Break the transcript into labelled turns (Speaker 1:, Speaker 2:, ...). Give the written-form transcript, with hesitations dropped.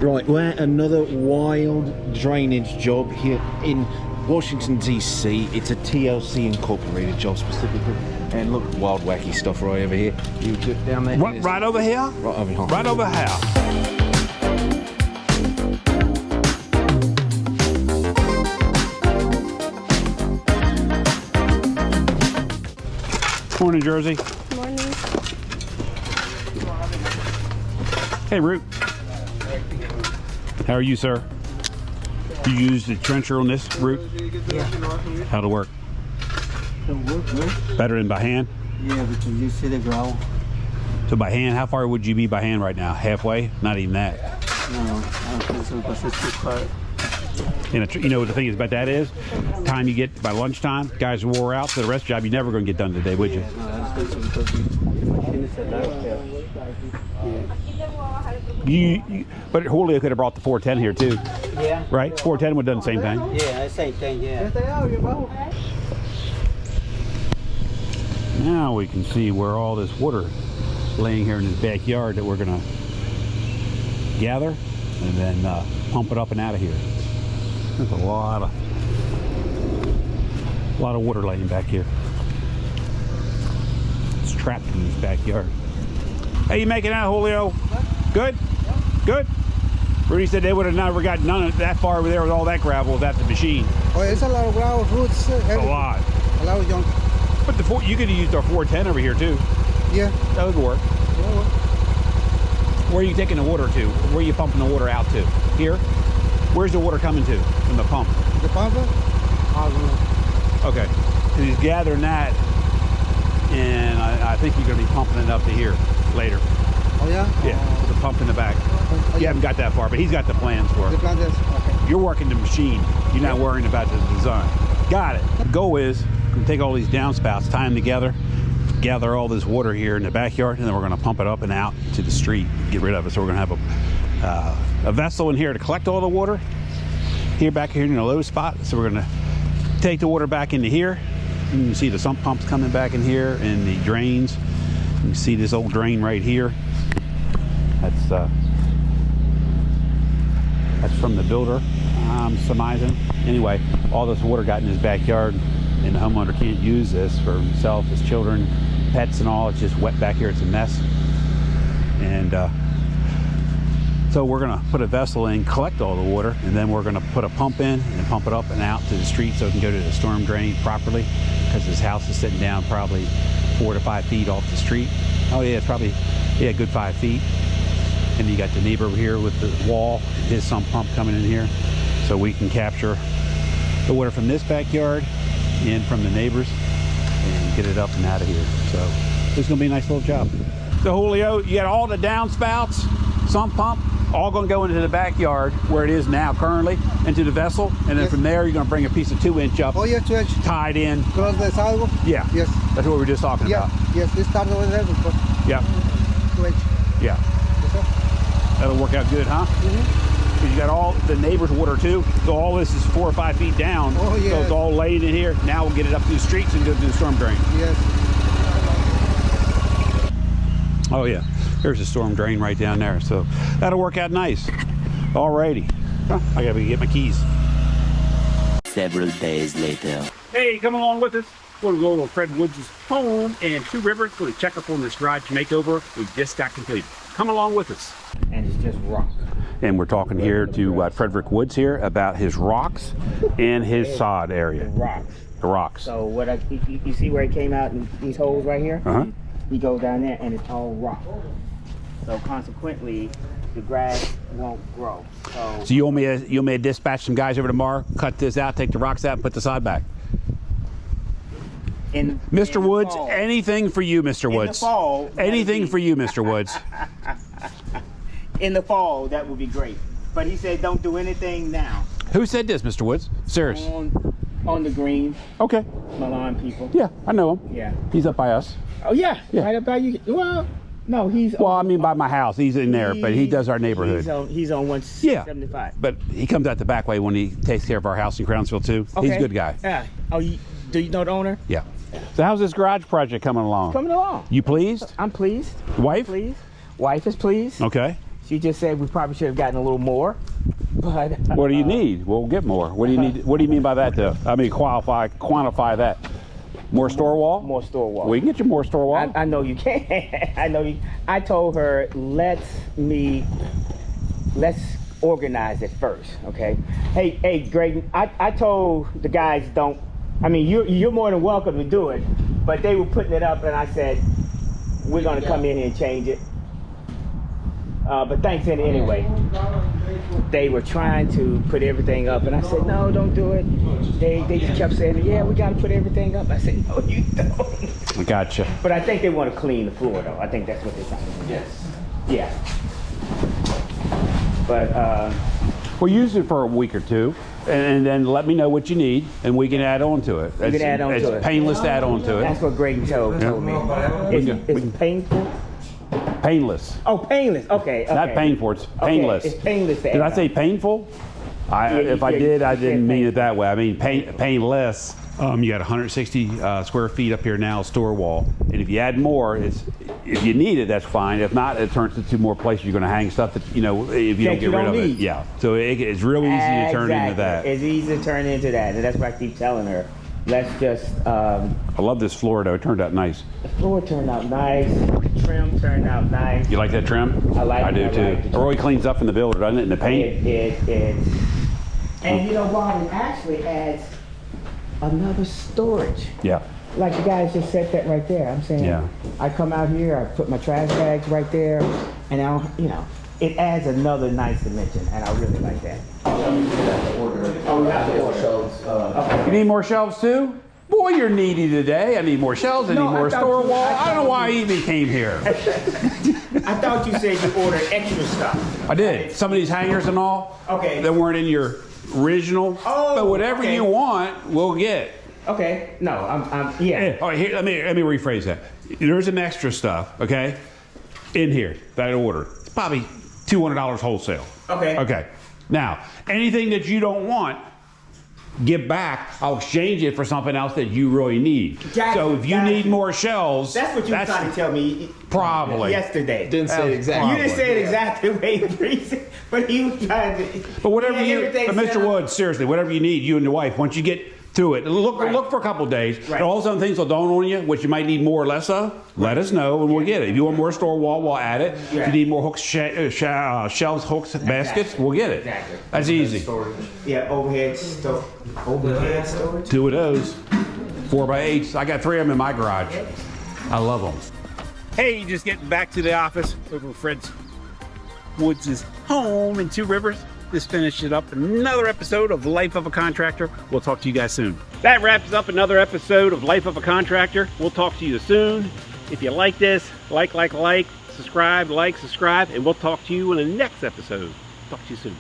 Speaker 1: Right, we're at another wild drainage job here in Washington DC. It's a TLC Incorporated job specifically. And look, wild wacky stuff right over here. You do it down there.
Speaker 2: Right over here?
Speaker 1: Right over here.
Speaker 2: Right over here. Morning, Jersey.
Speaker 3: Morning.
Speaker 2: Hey, Root. How are you, sir? You use the trencher on this, Root?
Speaker 4: Yeah.
Speaker 2: How'd it work?
Speaker 4: It works good.
Speaker 2: Better than by hand?
Speaker 4: Yeah, because you see the ground.
Speaker 2: So by hand, how far would you be by hand right now? Halfway? Not even that.
Speaker 4: No, I don't think so because it's too far.
Speaker 2: And you know what the thing is about that is? Time you get by lunchtime, guys are wore out, so the rest of the job you're never going to get done today, would you?
Speaker 4: Yeah, no, I don't think so because the machine is set out there. Yeah.
Speaker 2: But Julio could have brought the 410 here too,
Speaker 4: Yeah.
Speaker 2: right? 410 would have done the same thing.
Speaker 4: Yeah, the same thing, yeah.
Speaker 2: Now we can see where all this water laying here in this backyard that we're going to gather and then pump it up and out of here. There's a lot of water laying back here. It's trapped in this backyard. Hey, you making out, Julio? Good? Good? Rudy said they would have never got none of that far over there with all that gravel without the machine.
Speaker 5: Oh, it's a lot of gravel, roots,
Speaker 2: A
Speaker 5: everything.
Speaker 2: lot.
Speaker 5: A lot of junk.
Speaker 2: But you could have used our 410 over here too.
Speaker 5: Yeah.
Speaker 2: That would work. Where are you taking the water to? Where are you pumping the water out to? Here? Where's the water coming to from the pump?
Speaker 5: The pumper? I don't know.
Speaker 2: Okay. So he's gathering that, and I think you're going to be pumping it up to here later.
Speaker 5: Oh, yeah?
Speaker 2: Yeah, the pump in the back. You haven't got that far, but he's got the plans for
Speaker 5: The
Speaker 2: it.
Speaker 5: plant is, okay.
Speaker 2: You're working the machine. You're not worrying about the design. Got it. The goal is to take all these downspouts, tie them together, gather all this water here in the backyard, and then we're going to pump it up and out to the street, get rid of it. So we're going to have a vessel in here to collect all the water here back here in the low spot. So we're going to take the water back into here. You can see the sump pumps coming back in here and the drains. You can see this old drain right here. That's from the builder, I'm surmising. Anyway, all this water got in his backyard, and the homeowner can't use this for himself, his children, pets and all. It's just wet back here, it's a mess. And so we're gonna put a vessel in, collect all the water, and then we're gonna put a pump in and pump it up and out to the street so it can go to the storm drain properly, because his house is sitting down probably 4 to 5 feet off the street. Oh yeah, it's probably, yeah, a good 5 feet. And you got the neighbor over here with the wall, his sump pump coming in here. So we can capture the water from this backyard and from the neighbors and get it up and out of here. So this is gonna be a nice little job. So Julio, you got all the downspouts, sump pump, all gonna go into the backyard where it is now currently, into the vessel. And then
Speaker 5: Yes.
Speaker 2: from there, you're gonna bring a piece of 2-inch up,
Speaker 5: Oh, yeah, 2 inch.
Speaker 2: tied in.
Speaker 5: Close the sidewalk?
Speaker 2: Yeah,
Speaker 5: Yes.
Speaker 2: that's what we were just talking
Speaker 5: Yeah.
Speaker 2: about.
Speaker 5: Yes, this started over there, but
Speaker 2: Yeah,
Speaker 5: 2 inch.
Speaker 2: yeah.
Speaker 5: Yes, sir.
Speaker 2: That'll work out good, huh? Because you got all the neighbor's water too. So all this is 4 or 5 feet down.
Speaker 5: Oh, yeah.
Speaker 2: So it's all laid in here. Now we'll get it up to the streets and go to the storm drain.
Speaker 5: Yes.
Speaker 2: Oh yeah, there's a storm drain right down there. So that'll work out nice. Alrighty. Huh, I gotta get my keys.
Speaker 6: Several days later.
Speaker 2: Hey, come along with us. We're gonna go to Fred Woods' home in Two Rivers. We're gonna check up on this garage makeover we just got completed. Come along with us.
Speaker 4: And it's just rock.
Speaker 2: And we're talking here to Frederick Woods here about his rocks and his sod area.
Speaker 4: Rocks.
Speaker 2: The rocks.
Speaker 4: So what you see where it came out in these holes right here?
Speaker 2: Uh-huh.
Speaker 4: You go down there and it's all rock. So consequently, the grass won't grow.
Speaker 2: So you want me to dispatch some guys over tomorrow, cut this out, take the rocks out, and put the sod back? Mr. Woods, anything for you, Mr. Woods.
Speaker 4: In the fall.
Speaker 2: Anything for you, Mr. Woods.
Speaker 4: In the fall, that would be great. But he said don't do anything now.
Speaker 2: Who said this, Mr. Woods? Serious.
Speaker 4: On the green,
Speaker 2: Okay.
Speaker 4: Milan people.
Speaker 2: Yeah, I know him.
Speaker 4: Yeah.
Speaker 2: He's up by us.
Speaker 4: Oh yeah.
Speaker 2: Yeah.
Speaker 4: Right up by you. Well, no, he's.
Speaker 2: Well, I mean by my house. He's in there, but he does our neighborhood.
Speaker 4: He's on 175.
Speaker 2: But he comes out the back way when he takes care of our house in Crownsville too. He's a good guy.
Speaker 4: Yeah. Oh, do you know the owner?
Speaker 2: Yeah. So how's this garage project coming along?
Speaker 4: Coming along.
Speaker 2: You pleased?
Speaker 4: I'm pleased.
Speaker 2: Wife?
Speaker 4: Pleased. Wife is pleased.
Speaker 2: Okay.
Speaker 4: She just said we probably should have gotten a little more. But
Speaker 2: What do you need? We'll get more. What do you need? What do you mean by that, though? I mean, quantify that. More store wall?
Speaker 4: more store wall.
Speaker 2: We can get you more store wall.
Speaker 4: I know you can. I know you. I told her let's organize it first, okay? Hey, Greg. I told the guys don't. I mean, you're more than welcome to do it, but they were putting it up, and I said we're gonna come in here and change it. But thanks anyway. They were trying to put everything up, and I said, no, don't do it. They just kept saying, yeah, we got to put everything up. I said, no, you don't.
Speaker 2: Gotcha.
Speaker 4: But I think they want to clean the floor, though. I think that's what they're trying to do.
Speaker 1: Yes.
Speaker 4: Yeah. But
Speaker 2: We'll use it for a week or two, and then let me know what you need, and we can add on to it.
Speaker 4: can add on to it.
Speaker 2: It's painless to add on to it.
Speaker 4: that's what Greg told me. It's painful.
Speaker 2: Painless.
Speaker 4: Oh, painless. Okay.
Speaker 2: Not painful, it's painless.
Speaker 4: Okay, it's painless.
Speaker 2: Did I say painful? If I did, I didn't mean it that way. I mean painless. You got 160 square feet up here now, store wall. And if you add more, if you need it, that's fine. If not, it turns into more places you're going to hang stuff that, if you don't get rid of it. Yeah. So it's real easy to turn into that.
Speaker 4: It's easy to turn into that. And that's what I keep telling her. Let's just.
Speaker 2: I love this floor, though. It turned out nice.
Speaker 4: The floor turned out nice. The trim turned out nice.
Speaker 2: You like that trim?
Speaker 4: I like it.
Speaker 2: I do
Speaker 4: I
Speaker 2: too.
Speaker 4: like it.
Speaker 2: It really cleans up in the builder, doesn't it? In the paint.
Speaker 4: And you know, Bob, it actually adds another storage.
Speaker 2: Yeah.
Speaker 4: Like the guys just said that right there. I'm saying,
Speaker 2: Yeah.
Speaker 4: I come out here, I put my trash bags right there, and now, it adds another nice dimension, and I really like that. Oh, we have to order.
Speaker 2: You need more shelves too? Boy, you're needy today. I need more shelves. I need more store wall. I don't know why I even came here.
Speaker 4: I thought you said you ordered extra stuff.
Speaker 2: I did. Some of these hangers and all.
Speaker 4: Okay.
Speaker 2: That weren't in your original.
Speaker 4: Oh,
Speaker 2: but whatever
Speaker 4: okay.
Speaker 2: you want, we'll get.
Speaker 4: Okay. No, yeah.
Speaker 2: All right, here, let me rephrase that. There's some extra stuff, okay, in here that I ordered. It's probably $200 wholesale.
Speaker 4: Okay.
Speaker 2: Okay. Now, anything that you don't want, give back. I'll exchange it for something else that you really need. So if you need more shelves,
Speaker 4: That's what you were trying to tell me.
Speaker 2: Probably.
Speaker 4: Yesterday.
Speaker 1: Didn't say it exactly.
Speaker 4: You didn't say it exactly the way you said, but he was trying to.
Speaker 2: But whatever
Speaker 4: everything
Speaker 2: but
Speaker 4: set
Speaker 2: Mr.
Speaker 4: up.
Speaker 2: Woods, seriously, whatever you need, you and your wife, once you get through it, look for a couple of days.
Speaker 4: Right.
Speaker 2: And all some things will dawn on you, which you might need more or less of. Let us know, and we'll get it. If you want more store wall, we'll add it. If you need more hooks, shelves, hooks, baskets, we'll get it.
Speaker 4: Exactly.
Speaker 2: That's easy.
Speaker 4: Yeah, overhead storage.
Speaker 2: 2 of those, 4x8s. I got 3 of them in my garage. I love them. Hey, just getting back to the office over Fred Woods' home in Two Rivers. Just finished it up another episode of Life of a Contractor. We'll talk to you guys soon. That wraps up another episode of Life of a Contractor. We'll talk to you soon. If you like this, subscribe, subscribe, and we'll talk to you in the next episode. Talk to you soon.